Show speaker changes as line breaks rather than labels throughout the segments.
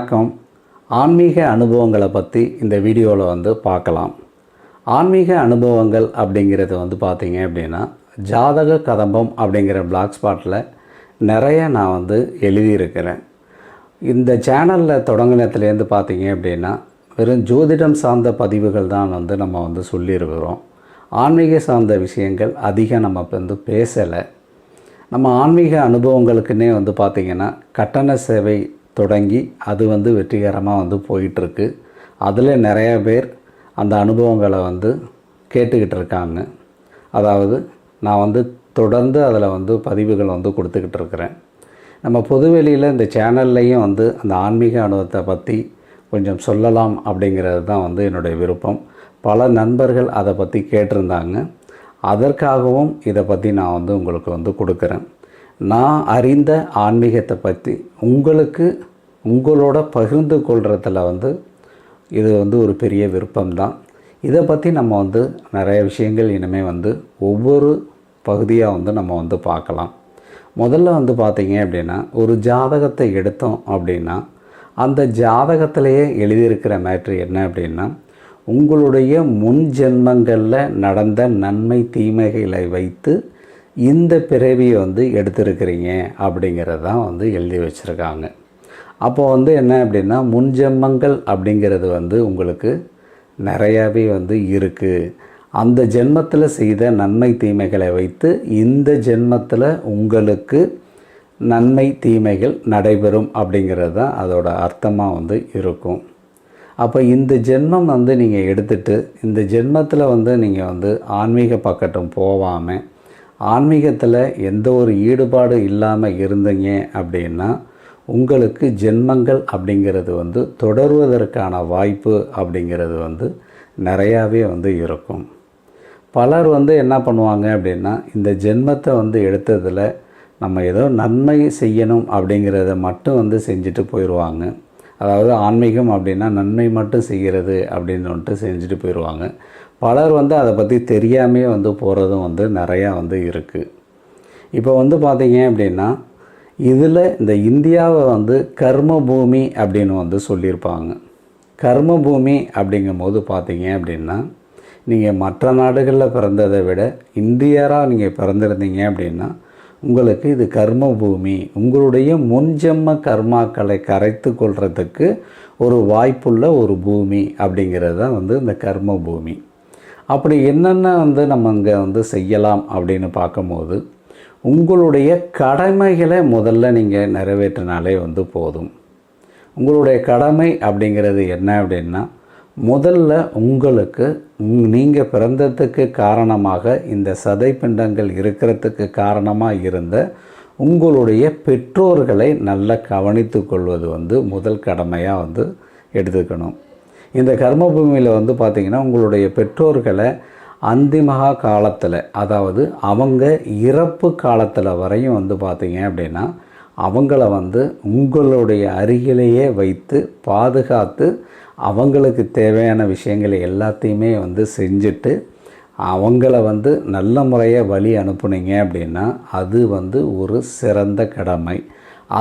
வணக்கம். ஆன்மீக அனுபவங்களை பற்றி இந்த வீடியோவில் பார்க்கலாம். ஆன்மீக அனுபவங்கள் அப்படிங்கிறது பார்த்தீங்க அப்படின்னா, ஜாதக கதம்பம் அப்படிங்கிற பிளாக் ஸ்பாட்டில் நிறைய நான் எழுதியிருக்கிறேன். இந்த சேனலில் தொடங்கினத்துலேருந்து பார்த்தீங்க அப்படின்னா, வெறும் ஜோதிடம் சார்ந்த பதிவுகள் தான் நம்ம சொல்லியிருக்கிறோம். ஆன்மீக சார்ந்த விஷயங்கள் அதிகம் நம்ம பேசலை. நம்ம ஆன்மீக அனுபவங்களுக்குன்னே பார்த்திங்கன்னா கட்டண சேவை தொடங்கி அது வெற்றிகரமாக போயிட்டுருக்கு. அதில் நிறைய பேர் அந்த அனுபவங்களை கேட்டுக்கிட்டு இருக்காங்க. அதாவது நான் தொடர்ந்து அதில் பதிவுகள் கொடுத்துக்கிட்டு இருக்கிறேன். நம்ம பொதுவெளியில் இந்த சேனல்லையும் அந்த ஆன்மீக அனுபவத்தை பற்றி கொஞ்சம் சொல்லலாம் அப்படிங்கிறது தான் என்னுடைய விருப்பம். பல நண்பர்கள் அதை பற்றி கேட்டிருந்தாங்க. அதற்காகவும் இதை பற்றி நான் உங்களுக்கு கொடுக்குறேன். நான் அறிந்த ஆன்மீகத்தை பற்றி உங்களோட பகிர்ந்து கொள்கிறதுல இது ஒரு பெரிய விருப்பம்தான். இதை பற்றி நம்ம நிறைய விஷயங்கள் இனிமேல் ஒவ்வொரு பகுதியாக நம்ம பார்க்கலாம். முதல்ல பார்த்திங்க அப்படின்னா, ஒரு ஜாதகத்தை எடுத்தோம் அப்படின்னா அந்த ஜாதகத்திலேயே எழுதியிருக்கிற மேட்ரு என்ன அப்படின்னா, உங்களுடைய முன் ஜென்மங்களில் நடந்த நன்மை தீமைகளை வைத்து இந்த பிறவியை எடுத்திருக்கிறீங்க அப்படிங்கிறது தான் எழுதி வச்சுருக்காங்க. அப்போ என்ன அப்படின்னா, முன் ஜென்மங்கள் அப்படிங்கிறது உங்களுக்கு நிறையாவே இருக்குது. அந்த ஜென்மத்தில் செய்த நன்மை தீமைகளை வைத்து இந்த ஜென்மத்தில் உங்களுக்கு நன்மை தீமைகள் நடைபெறும் அப்படிங்கிறது தான் அதோட அர்த்தமாக இருக்கும். அப்போ இந்த ஜென்மம் நீங்கள் எடுத்துகிட்டு இந்த ஜென்மத்தில் நீங்கள் ஆன்மீக பக்கட்டும் போகாமல் ஆன்மீகத்தில் எந்த ஒரு ஈடுபாடு இல்லாமல் இருந்தீங்க அப்படின்னா உங்களுக்கு ஜென்மங்கள் அப்படிங்கிறது தொடர்வதற்கான வாய்ப்பு அப்படிங்கிறது நிறையாவே இருக்கும். பலர் என்ன பண்ணுவாங்க அப்படின்னா, இந்த ஜென்மத்தை எடுத்ததில் நம்ம ஏதோ நன்மை செய்யணும் அப்படிங்கிறத மட்டும் செஞ்சுட்டு போயிடுவாங்க. அதாவது ஆன்மீகம் அப்படின்னா நன்மை மட்டும் செய்கிறது அப்படின்னு செஞ்சுட்டு போயிடுவாங்க. பலர் அதை பற்றி தெரியாமே போகிறதும் நிறையா இருக்குது. இப்போ பார்த்தீங்க அப்படின்னா, இதில் இந்த இந்தியாவை கர்ம பூமி அப்படின்னு சொல்லியிருப்பாங்க. கர்ம பூமி அப்படிங்கும்போது பார்த்தீங்க அப்படின்னா, நீங்கள் மற்ற நாடுகளில் பிறந்ததை விட இந்தியராக நீங்கள் பிறந்திருந்தீங்க அப்படின்னா உங்களுக்கு இது கர்ம பூமி. உங்களுடைய முன்ஜென்ம கர்மாக்களை கரைத்து கொள்கிறதுக்கு ஒரு வாய்ப்புள்ள ஒரு பூமி அப்படிங்கிறது தான் இந்த கர்ம பூமி. அப்படி என்னென்ன நம்ம இங்கே செய்யலாம் அப்படின்னு பார்க்கும்போது, உங்களுடைய கடமைகளை முதல்ல நீங்கள் நிறைவேற்றினாலே போதும். உங்களுடைய கடமை அப்படிங்கிறது என்ன அப்படின்னா, முதல்ல உங்களுக்கு நீங்கள் பிறந்ததுக்கு காரணமாக இந்த சதை பிண்டங்கள் இருக்கிறதுக்கு காரணமாக இருந்த உங்களுடைய பெற்றோர்களை நல்லா கவனித்து கொள்வது முதல் கடமையாக எடுத்துக்கணும். இந்த கர்மபூமியில் பார்த்திங்கன்னா, உங்களுடைய பெற்றோர்களை அந்திமகா காலத்தில், அதாவது அவங்க இறப்பு காலத்தில் வரையும் பார்த்திங்க அப்படின்னா அவங்கள உங்களுடைய அருகிலேயே வைத்து பாதுகாத்து அவங்களுக்கு தேவையான விஷயங்களை எல்லாத்தையுமே செஞ்சுட்டு அவங்கள நல்ல முறையாக வழி அனுப்புனீங்க அப்படின்னா அது ஒரு சிறந்த கடமை.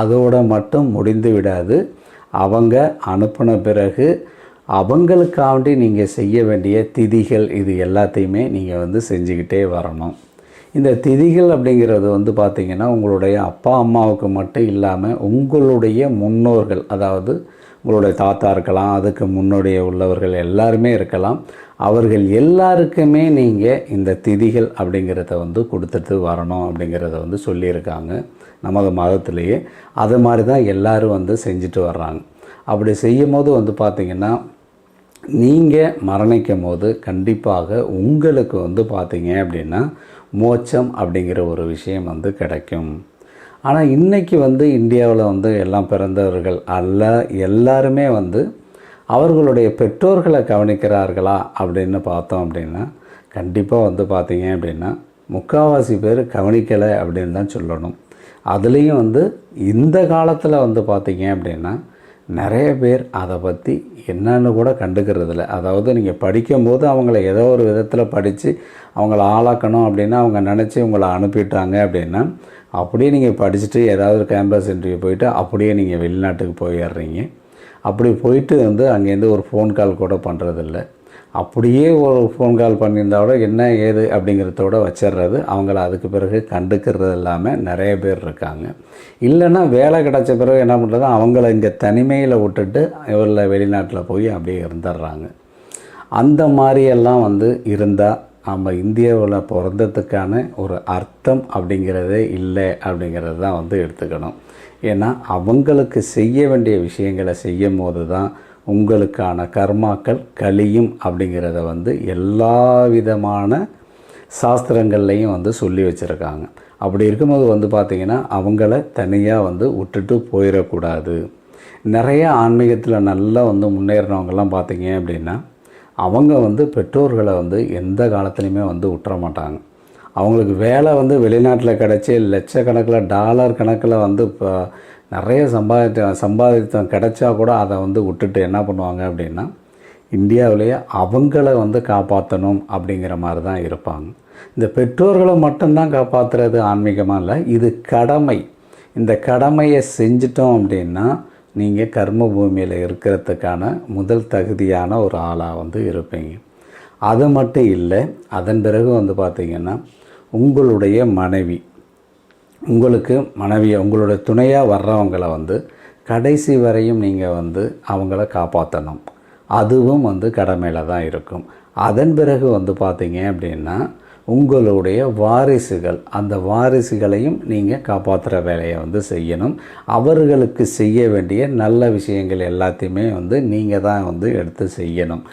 அதோடு மட்டும் முடிந்து விடாது. அவங்க அனுப்பின பிறகு அவங்களுக்காண்டி நீங்கள் செய்ய வேண்டிய திதிகள் இது எல்லாத்தையுமே நீங்கள் செஞ்சுக்கிட்டே வரணும். இந்த திதிகள் அப்படிங்கிறது பார்த்திங்கன்னா, உங்களுடைய அப்பா அம்மாவுக்கு மட்டும் இல்லாமல் உங்களுடைய முன்னோர்கள், அதாவது உங்களுடைய தாத்தா இருக்கலாம், அதுக்கு முன்னோடைய உள்ளவர்கள் எல்லாருமே இருக்கலாம், அவர்கள் எல்லாருக்குமே நீங்கள் இந்த திதிகள் அப்படிங்கிறத கொடுத்துட்டு வரணும் அப்படிங்கிறத சொல்லியிருக்காங்க நமது மதத்திலேயே. அது மாதிரி தான் எல்லோரும் செஞ்சுட்டு வர்றாங்க. அப்படி செய்யும் போது பார்த்திங்கன்னா, நீங்கள் மரணிக்கும் போது கண்டிப்பாக உங்களுக்கு பார்த்திங்க அப்படின்னா மோட்சம் அப்படிங்கிற ஒரு விஷயம் கிடைக்கும். ஆனால் இன்றைக்கி இந்தியாவில் எல்லாம் பிறந்தவர்கள் எல்லாருமே அவர்களுடைய பெற்றோர்களை கவனிக்கிறார்களா அப்படின்னு பார்த்தோம் அப்படின்னா கண்டிப்பாக பார்த்திங்க அப்படின்னா முக்கால்வாசி பேர் கவனிக்கலை அப்படின்னு தான் சொல்லணும். அதுலேயும் இந்த காலத்தில் பார்த்திங்க அப்படின்னா நிறைய பேர் அதை பற்றி என்னன்னு கூட கண்டுக்கிறதில்ல. அதாவது நீங்கள் படிக்கும்போது அவங்கள ஏதோ ஒரு விதத்தில் படித்து அவங்கள ஆளாக்கணும் அப்படின்னா அவங்க நினச்சி உங்களை அனுப்பிட்டாங்க அப்படின்னா அப்படியே நீங்கள் படிச்சுட்டு ஏதாவது ஒரு கேம்பஸ் இன்டர்வியூ போயிட்டு அப்படியே நீங்கள் வெளிநாட்டுக்கு போயிடுறீங்க. அப்படி போயிட்டு வந்து அங்கேருந்து ஒரு ஃபோன் கால் கூட பண்ணுறதில்ல. அப்படியே ஒரு ஃபோன் கால் பண்ணியிருந்தாவோட என்ன ஏது அப்படிங்கிறதோட வச்சிடுறது. அவங்கள அதுக்கு பிறகு கண்டுக்கிறது இல்லாமல் நிறைய பேர் இருக்காங்க. இல்லைன்னா வேலை கிடச்ச பிறகு என்ன பண்ணுறது, அவங்கள இங்கே தனிமையில் விட்டுட்டு இவரில் வெளிநாட்டில் போய் அப்படியே இருந்துடுறாங்க. அந்த மாதிரியெல்லாம் வந்து இருந்தால் நம்ம இந்தியாவில் பிறந்ததுக்கான ஒரு அர்த்தம் அப்படிங்கிறதே இல்லை அப்படிங்கிறது தான் வந்து எடுத்துக்கணும். ஏன்னா அவங்களுக்கு செய்ய வேண்டிய விஷயங்களை செய்யும் போது தான் உங்களுக்கான கர்மாக்கள் கழியும் அப்படிங்கிறத வந்து எல்லா விதமான சாஸ்திரங்கள்லையும் வந்து சொல்லி வச்சுருக்காங்க. அப்படி இருக்கும்போது வந்து பார்த்திங்கன்னா அவங்கள தனியாக வந்து விட்டுட்டு போயிடக்கூடாது. நிறைய ஆன்மீகத்தில் நல்லா வந்து முன்னேறினவங்கெல்லாம் பார்த்திங்க அப்படின்னா அவங்க வந்து பெற்றோர்களை வந்து எந்த காலத்துலையுமே வந்து விட்டுற மாட்டாங்க. அவங்களுக்கு வேலை வந்து வெளிநாட்டில் கிடச்சி லட்சக்கணக்கில் டாலர் கணக்கில் வந்து இப்போ நிறைய சம்பாதித்தம் கிடைச்சா கூட அதை வந்து விட்டுட்டு என்ன பண்ணுவாங்க அப்படின்னா இந்தியாவிலேயே அவங்கள வந்து காப்பாற்றணும் அப்படிங்கிற மாதிரி தான் இருப்பாங்க. இந்த பெற்றோர்களை மட்டும்தான் காப்பாற்றுறது ஆன்மீகமாக இல்லை, இது கடமை. இந்த கடமையை செஞ்சிட்டோம் அப்படின்னா நீங்கள் கர்ம பூமியில் இருக்கிறதுக்கான முதல் தகுதியான ஒரு ஆளாக வந்து இருப்பீங்க. அது மட்டும் இல்லை, அதன் பிறகு வந்து பார்த்திங்கன்னா உங்களுடைய மனைவி, உங்களுக்கு உங்களுடைய துணையாக வர்றவங்களை வந்து கடைசி வரையும் நீங்கள் வந்து அவங்கள காப்பாற்றணும். அதுவும் வந்து கடமையில் தான் இருக்கும். அதன் பிறகு வந்து பார்த்திங்க அப்படின்னா உங்களுடைய வாரிசுகள், அந்த வாரிசுகளையும் நீங்கள் காப்பாற்றுற வேலையை வந்து செய்யணும். அவர்களுக்கு செய்ய வேண்டிய நல்ல விஷயங்கள் எல்லாத்தையுமே வந்து நீங்கள் தான் வந்து எடுத்து செய்யணும்.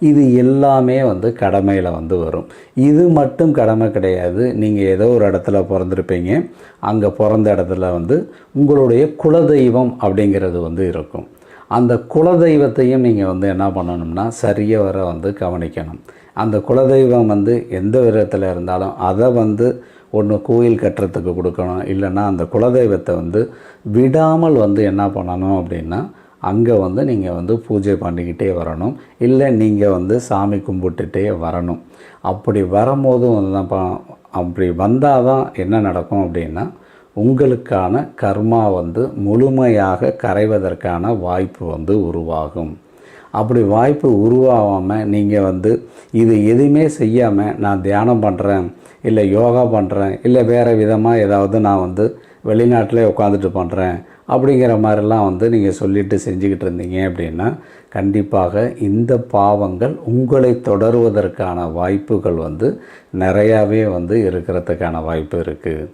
இது எல்லாமே வந்து கடமையில் வந்து வரும். இது மட்டும் கடமை கிடையாது. நீங்கள் ஏதோ ஒரு இடத்துல பிறந்திருப்பீங்க, அங்கே பிறந்த இடத்துல வந்து உங்களுடைய குலதெய்வம் அப்படிங்கிறது வந்து இருக்கும். அந்த குலதெய்வத்தையும் நீங்கள் வந்து என்ன பண்ணணும்னா சரியாக வர வந்து கவனிக்கணும். அந்த குலதெய்வம் வந்து எந்த விதத்தில் இருந்தாலும் அதை வந்து ஒன்று கோயில் கட்டுறதுக்கு கொடுக்கணும். இல்லைன்னா அந்த குலதெய்வத்தை வந்து விடாமல் வந்து என்ன பண்ணணும் அப்படின்னா அங்கே வந்து நீங்கள் வந்து பூஜை பண்ணிக்கிட்டே வரணும். இல்லை நீங்கள் வந்து சாமி கும்பிட்டுட்டே வரணும். அப்படி வரும்போதும் வந்து அப்படி வந்தால் தான் என்ன நடக்கும் அப்படின்னா உங்களுக்கான கர்மா வந்து முழுமையாக கரைவதற்கான வாய்ப்பு வந்து உருவாகும். அப்படி வாய்ப்பு உருவாகாமல் நீங்கள் வந்து இது எதுவுமே செய்யாமல் நான் தியானம் பண்ணுறேன், இல்லை யோகா பண்ணுறேன், இல்லை வேறு விதமாக ஏதாவது நான் வந்து வெளிநாட்டிலே உட்காந்துட்டு பண்ணுறேன் அப்படிங்கிற மாதிரிலாம் வந்து நீங்கள் சொல்லிவிட்டு செஞ்சுக்கிட்டு இருந்தீங்க அப்படின்னா கண்டிப்பாக இந்த பாவங்கள் உங்களை தொடருவதற்கான வாய்ப்புகள் வந்து நிறையாவே வந்து இருக்கிறதுக்கான வாய்ப்பு இருக்குது.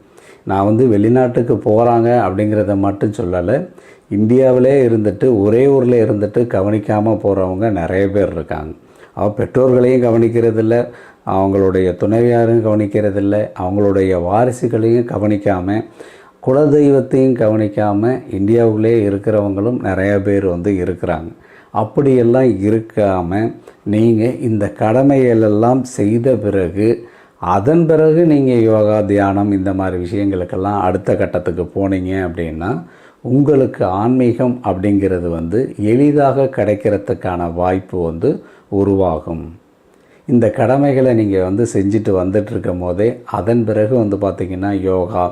நான் வந்து வெளிநாட்டுக்கு போகிறாங்க அப்படிங்கிறத மட்டும் சொல்லலை, இந்தியாவிலே இருந்துட்டு ஒரே ஊரில் இருந்துட்டு கவனிக்காமல் போகிறவங்க நிறைய பேர் இருக்காங்க. பெற்றோர்களையும் கவனிக்கிறதில்ல, அவங்களுடைய துணைவியாரையும் கவனிக்கிறதில்ல, அவங்களுடைய வாரிசுகளையும் கவனிக்காமல், குலதெய்வத்தையும் கவனிக்காமல் இந்தியாவிலே இருக்கிறவங்களும் நிறைய பேர் வந்து இருக்கிறாங்க. அப்படியெல்லாம் இருக்காமல் நீங்கள் இந்த கடமைகளெல்லாம் செய்த பிறகு அதன் பிறகு நீங்கள் யோகா தியானம் இந்த மாதிரி விஷயங்களுக்கெல்லாம் அடுத்த கட்டத்துக்கு போனீங்க அப்படின்னா உங்களுக்கு ஆன்மீகம் அப்படிங்கிறது வந்து எளிதாக கிடைக்கிறதுக்கான வாய்ப்பு வந்து உருவாகும். இந்த கடமைகளை நீங்கள் வந்து செஞ்சுட்டு வந்துட்டுருக்கும் போதே அதன் பிறகு வந்து பார்த்திங்கன்னா யோகா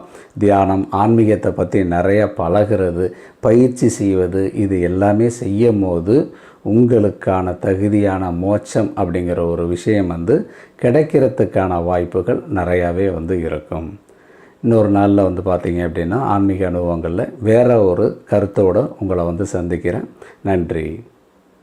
தியானம் ஆன்மீகத்தை பற்றி நிறைய பழகிறது, பயிற்சி செய்வது, இது எல்லாமே செய்யும் போது உங்களுக்கான தகுதியான மோட்சம் அப்படிங்கிற ஒரு விஷயம் வந்து கிடைக்கிறதுக்கான வாய்ப்புகள் நிறையாவே வந்து இருக்கும். இன்னொரு நாளில் வந்து பார்த்திங்க அப்படின்னா ஆன்மீக அனுபவங்களில் வேறு ஒரு கருத்தோடு உங்களை வந்து சந்திக்கிறேன். நன்றி.